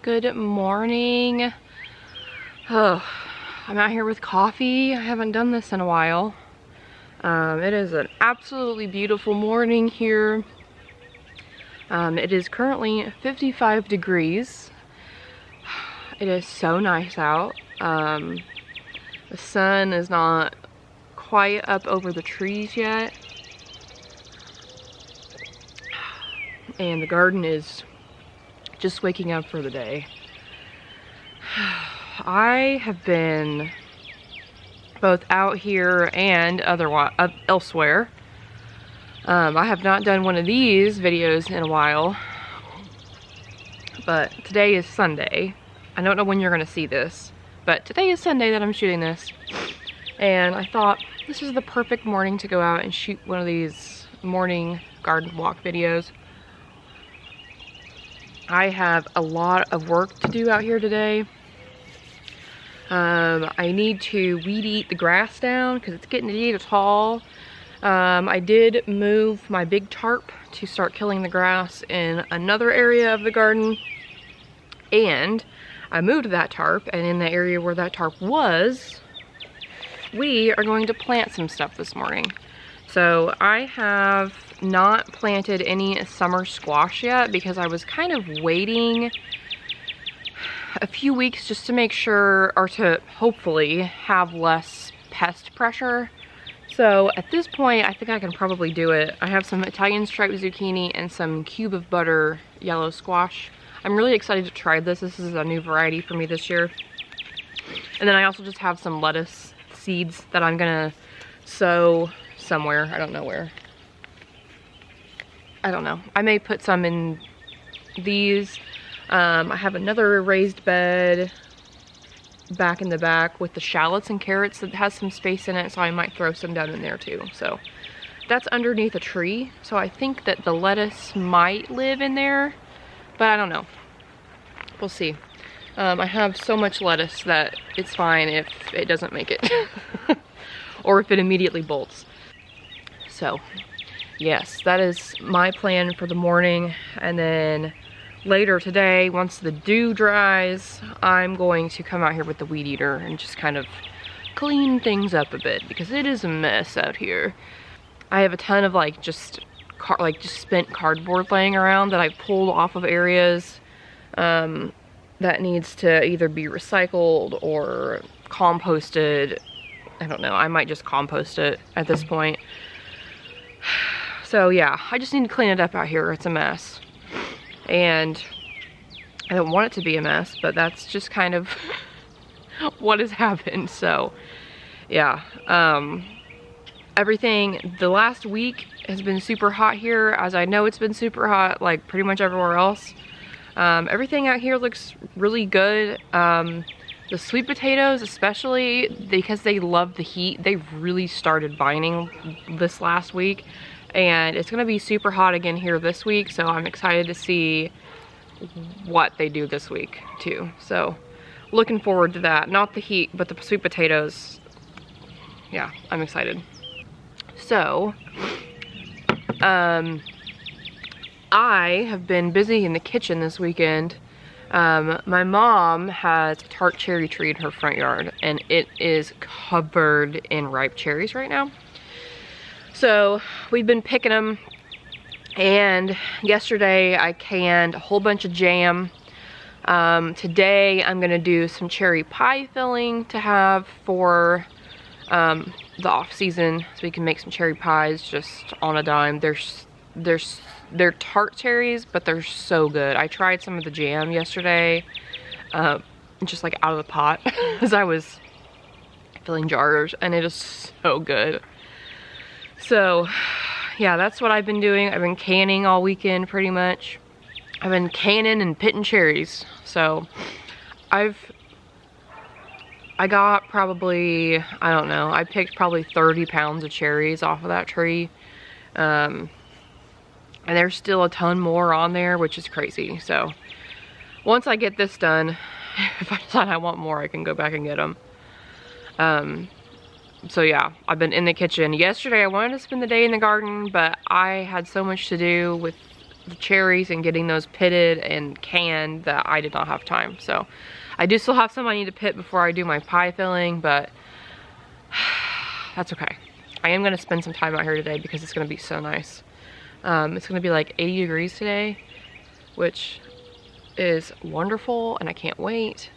Good morning. Oh, I'm out here with coffee. I haven't done this in a while. It is an absolutely beautiful morning here. It is currently 55 degrees. It is so nice out. The sun is not quite up over the trees yet. And the garden is just waking up for the day. I have been both out here and elsewhere. I have not done one of these videos in a while, but today is Sunday. I don't know when you're gonna see this, but today is Sunday that I'm shooting this. And I thought this is the perfect morning to go out and shoot one of these morning garden walk videos. I have a lot of work to do out here today. I need to weed eat the grass down because it's getting to be tall. I did move my big tarp to start killing the grass in another area of the garden. And I moved that tarp, and in the area where that tarp was, we are going to plant some stuff this morning. So I have not planted any summer squash yet because I was kind of waiting a few weeks just to make sure, or to hopefully have less pest pressure. So at this point, I think I can probably do it. I have some Italian striped zucchini and some cube of butter yellow squash. I'm really excited to try this. This is a new variety for me this year. And then I also just have some lettuce seeds that I'm gonna sow somewhere. I don't know where. I don't know. I may put some in these. I have another raised bed back in the back with the shallots and carrots that has some space in it, so I might throw some down in there too. So that's underneath a tree, so I think that the lettuce might live in there, but I don't know. We'll see. I have so much lettuce that it's fine if it doesn't make it or if it immediately bolts. So yes, that is my plan for the morning. And then later today, once the dew dries, I'm going to come out here with the weed eater and just kind of clean things up a bit because it is a mess out here. I have a ton of just spent cardboard laying around that I pulled off of areas that needs to either be recycled or composted. I don't know, I might just compost it at this point. So yeah, I just need to clean it up out here. It's a mess. And I don't want it to be a mess, but that's just kind of what has happened. So yeah, everything, the last week has been super hot here, as I know it's been super hot like pretty much everywhere else. Everything out here looks really good. The sweet potatoes, especially because they love the heat, they really started vining this last week. And it's gonna be super hot again here this week, so I'm excited to see what they do this week too. So looking forward to that. Not the heat, but the sweet potatoes. Yeah, I'm excited. So, I have been busy in the kitchen this weekend. My mom has a tart cherry tree in her front yard, and it is covered in ripe cherries right now. So we've been picking them, and yesterday I canned a whole bunch of jam. Today I'm gonna do some cherry pie filling to have for the off season, so we can make some cherry pies just on a dime. They're tart cherries, but they're so good. I tried some of the jam yesterday, just like out of the pot as I was filling jars, and it is so good. So yeah, that's what I've been doing. I've been canning all weekend pretty much. I've been canning and pitting cherries. So I got probably, I don't know, I picked probably 30 pounds of cherries off of that tree. And there's still a ton more on there, which is crazy. So once I get this done, if I decide I want more, I can go back and get them. So yeah, I've been in the kitchen. Yesterday I wanted to spend the day in the garden, but I had so much to do with the cherries and getting those pitted and canned that I did not have time. So I do still have some I need to pit before I do my pie filling, but that's okay. I am gonna spend some time out here today because it's gonna be so nice. It's gonna be like 80 degrees today, which is wonderful and I can't wait.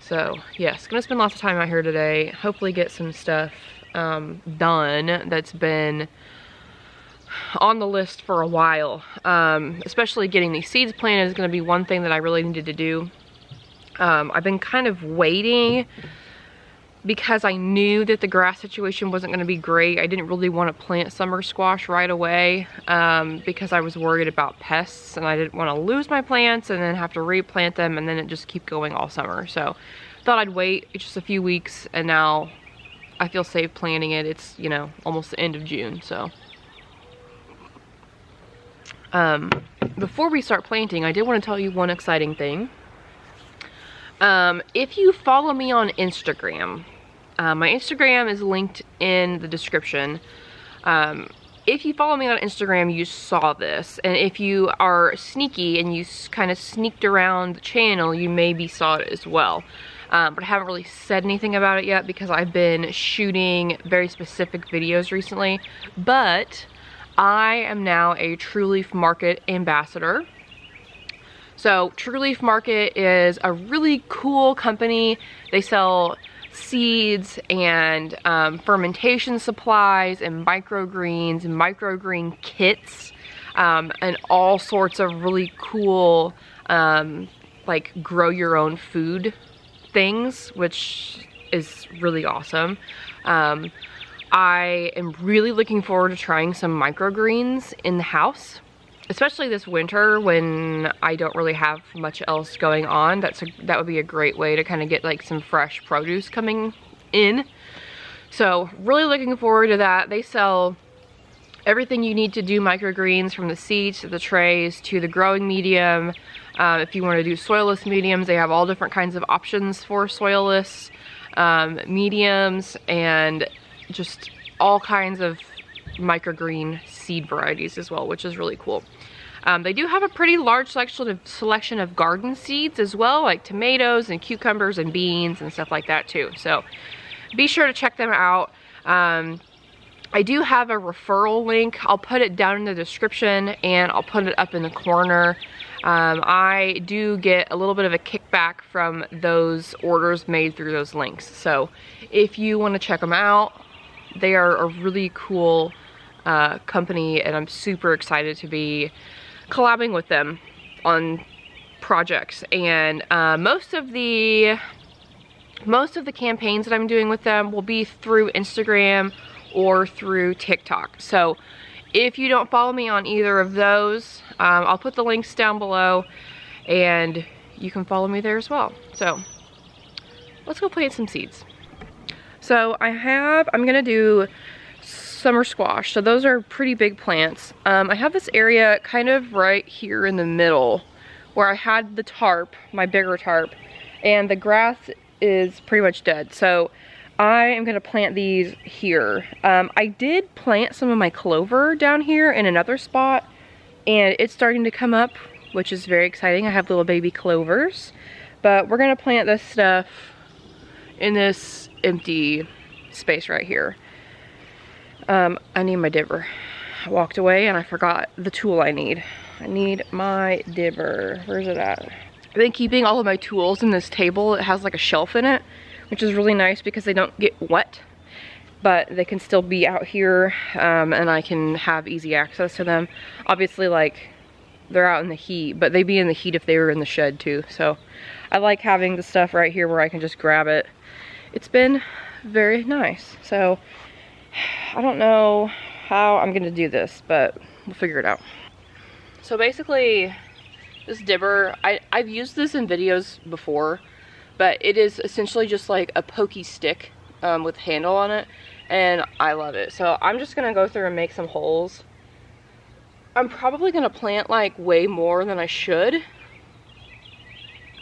So yes, gonna spend lots of time out here today. Hopefully get some stuff done that's been on the list for a while. Especially getting these seeds planted is gonna be one thing that I really needed to do. I've been kind of waiting because I knew that the grass situation wasn't gonna be great. I didn't really want to plant summer squash right away because I was worried about pests and I didn't want to lose my plants and then have to replant them and then it just keep going all summer. So thought I'd wait just a few weeks, and now I feel safe planting it. It's, you know, almost the end of June, so. Before we start planting, I did want to tell you one exciting thing. If you follow me on Instagram, my Instagram is linked in the description. If you follow me on Instagram, you saw this. And if you are sneaky and you kind of sneaked around the channel, you maybe saw it as well. But I haven't really said anything about it yet because I've been shooting very specific videos recently. But I am now a True Leaf Market ambassador. So True Leaf Market is a really cool company. They sell seeds and fermentation supplies and microgreens and microgreen kits and all sorts of really cool like grow your own food things, which is really awesome. I am really looking forward to trying some microgreens in the house, especially this winter when I don't really have much else going on. That would be a great way to kind of get like some fresh produce coming in. So really looking forward to that. They sell everything you need to do microgreens, from the seeds to the trays to the growing medium. If you want to do soilless mediums, they have all different kinds of options for soilless mediums and just all kinds of microgreen seed varieties as well, which is really cool. They do have a pretty large selection of garden seeds as well, like tomatoes and cucumbers and beans and stuff like that too. So be sure to check them out. I do have a referral link. I'll put it down in the description and I'll put it up in the corner. I do get a little bit of a kickback from those orders made through those links. So if you want to check them out, they are a really cool company, and I'm super excited to be collabing with them on projects. And most of the campaigns that I'm doing with them will be through Instagram or through TikTok. So if you don't follow me on either of those, I'll put the links down below and you can follow me there as well. So let's go plant some seeds. So I'm gonna do summer squash. So those are pretty big plants. I have this area kind of right here in the middle where I had the tarp, my bigger tarp, and the grass is pretty much dead. So I am gonna plant these here. I did plant some of my clover down here in another spot, and it's starting to come up, which is very exciting. I have little baby clovers, but we're gonna plant this stuff in this empty space right here. I need my dibber. I walked away and I forgot the tool I need. I need my dibber. Where's it at? I've been keeping all of my tools in this table. It has like a shelf in it, which is really nice because they don't get wet, but they can still be out here, and I can have easy access to them. Obviously, like, they're out in the heat, but they'd be in the heat if they were in the shed too. So I like having the stuff right here where I can just grab it. It's been very nice. So I don't know how I'm gonna do this, but we'll figure it out. So basically, this dibber, I've used this in videos before, but it is essentially just like a pokey stick with a handle on it, and I love it. So I'm just gonna go through and make some holes. I'm probably gonna plant like way more than I should,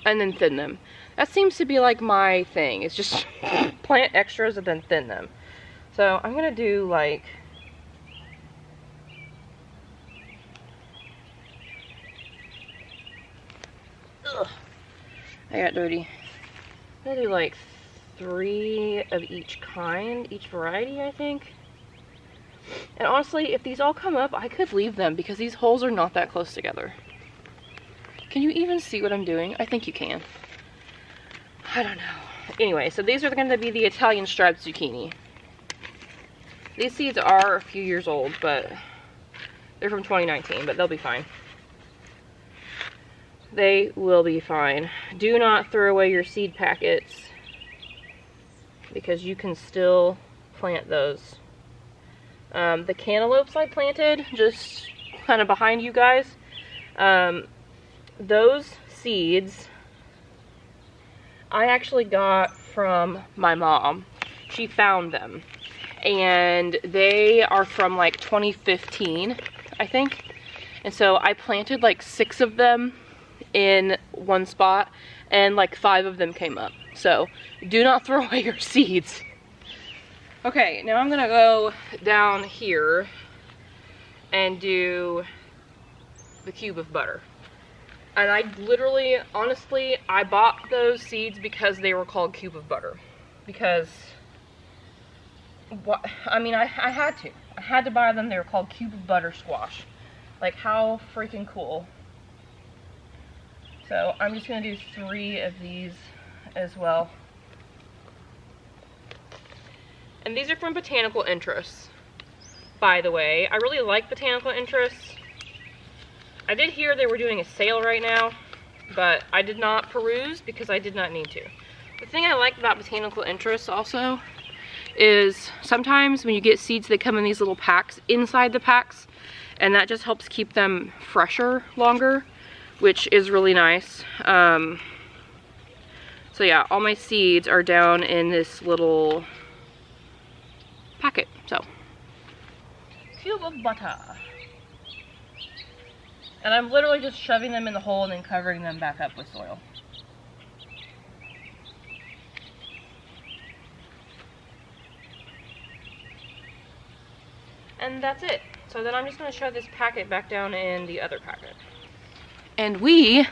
and then thin them. That seems to be like my thing. It's just plant extras and then thin them. So I'm gonna do like I got dirty. I'm gonna do like 3 of each kind, each variety, I think. And honestly, if these all come up, I could leave them because these holes are not that close together. Can you even see what I'm doing? I think you can. I don't know. Anyway, so these are going to be the Italian striped zucchini. These seeds are a few years old, but they're from 2019, but they'll be fine. They will be fine. Do not throw away your seed packets because you can still plant those. The cantaloupes I planted just kind of behind you guys, those seeds I actually got from my mom. She found them and they are from like 2015, I think. And so I planted like 6 of them in one spot and like 5 of them came up. So do not throw away your seeds. Okay, now I'm gonna go down here and do the cube of butter. And I literally, honestly, I bought those seeds because they were called cube of butter. Because, what, I mean, I had to. I had to buy them. They were called cube of butter squash. Like, how freaking cool. So, I'm just going to do 3 of these as well. And these are from Botanical Interests, by the way. I really like Botanical Interests. I did hear they were doing a sale right now, but I did not peruse because I did not need to. The thing I like about Botanical Interests also is sometimes when you get seeds, they come in these little packs inside the packs, and that just helps keep them fresher longer, which is really nice. So yeah, all my seeds are down in this little packet. So, cube of butter. And I'm literally just shoving them in the hole and then covering them back up with soil. And that's it. So then I'm just going to shove this packet back down in the other packet. And we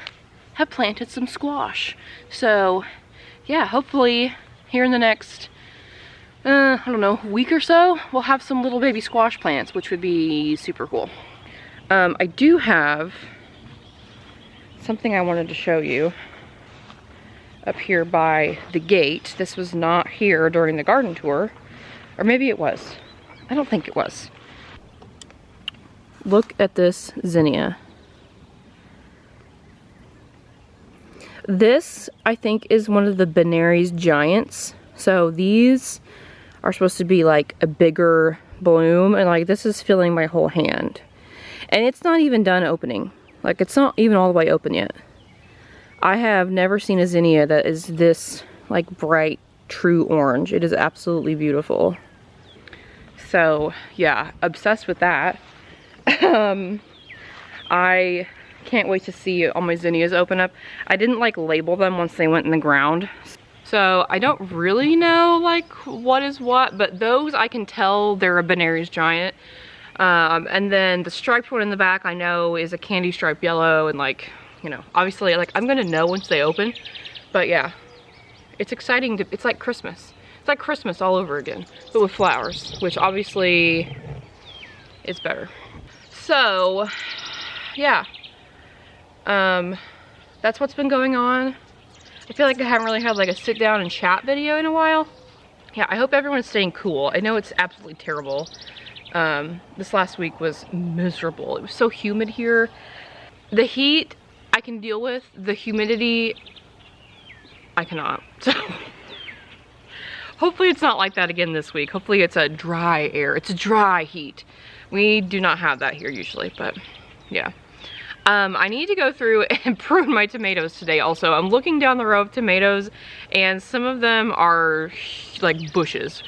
have planted some squash. So yeah, hopefully here in the next, I don't know, week or so, we'll have some little baby squash plants, which would be super cool. I do have something I wanted to show you up here by the gate. This was not here during the garden tour, or maybe it was. I don't think it was. Look at this zinnia. This, I think, is one of the Benary's Giants. So these are supposed to be like a bigger bloom, and like this is filling my whole hand. And it's not even done opening. Like, it's not even all the way open yet. I have never seen a zinnia that is this, like, bright, true orange. It is absolutely beautiful. So, yeah, obsessed with that. I can't wait to see all my zinnias open up. I didn't, like, label them once they went in the ground. So, I don't really know, like, what is what, but those I can tell they're a Benary's Giant. And then the striped one in the back I know is a candy stripe yellow, and like, you know, obviously like I'm gonna know once they open, but yeah, it's exciting to, it's like Christmas. It's like Christmas all over again, but with flowers, which obviously is better. So yeah, that's what's been going on. I feel like I haven't really had like a sit down and chat video in a while. Yeah, I hope everyone's staying cool. I know it's absolutely terrible. This last week was miserable. It was so humid here. The heat I can deal with, the humidity I cannot. So hopefully it's not like that again this week. Hopefully it's a dry air. It's a dry heat. We do not have that here usually, but yeah. I need to go through and prune my tomatoes today also. I'm looking down the row of tomatoes and some of them are like bushes.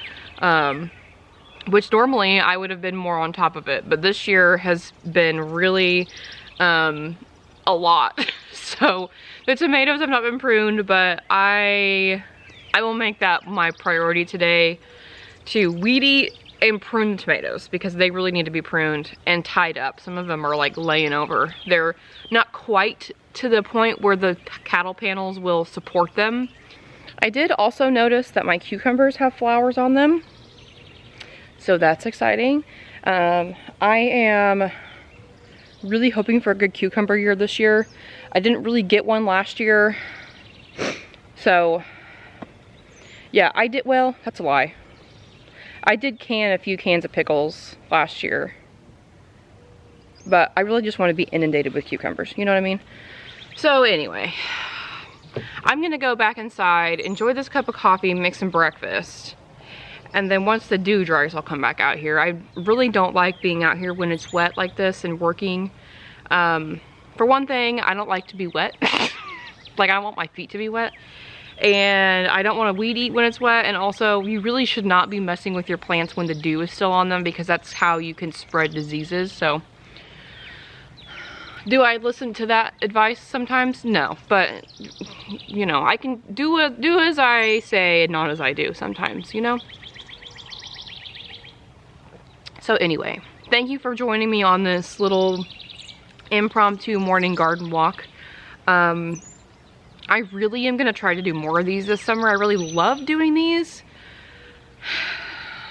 Which normally I would have been more on top of it, but this year has been really a lot. So the tomatoes have not been pruned, but I will make that my priority today to weed eat and prune the tomatoes because they really need to be pruned and tied up. Some of them are like laying over. They're not quite to the point where the cattle panels will support them. I did also notice that my cucumbers have flowers on them, so that's exciting. I am really hoping for a good cucumber year this year. I didn't really get one last year, so yeah, I did, well, that's a lie. I did can a few cans of pickles last year, but I really just want to be inundated with cucumbers, you know what I mean? So anyway, I'm gonna go back inside, enjoy this cup of coffee, make some breakfast, and then once the dew dries, I'll come back out here. I really don't like being out here when it's wet like this and working. For one thing, I don't like to be wet. Like, I want my feet to be wet. And I don't want to weed eat when it's wet. And also, you really should not be messing with your plants when the dew is still on them, because that's how you can spread diseases. So, do I listen to that advice sometimes? No. But, you know, I can do as I say and not as I do sometimes, you know? So anyway, thank you for joining me on this little impromptu morning garden walk. I really am gonna try to do more of these this summer. I really love doing these,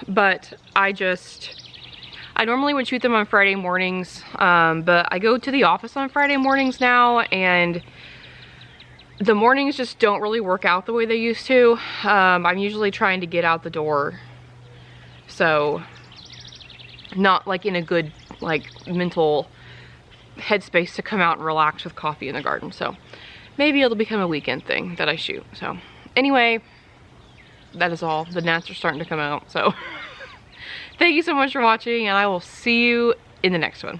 but I normally would shoot them on Friday mornings, but I go to the office on Friday mornings now, and the mornings just don't really work out the way they used to. I'm usually trying to get out the door, so not like in a good like mental headspace to come out and relax with coffee in the garden. So maybe it'll become a weekend thing that I shoot. So anyway, that is all. The gnats are starting to come out. So thank you so much for watching, and I will see you in the next one.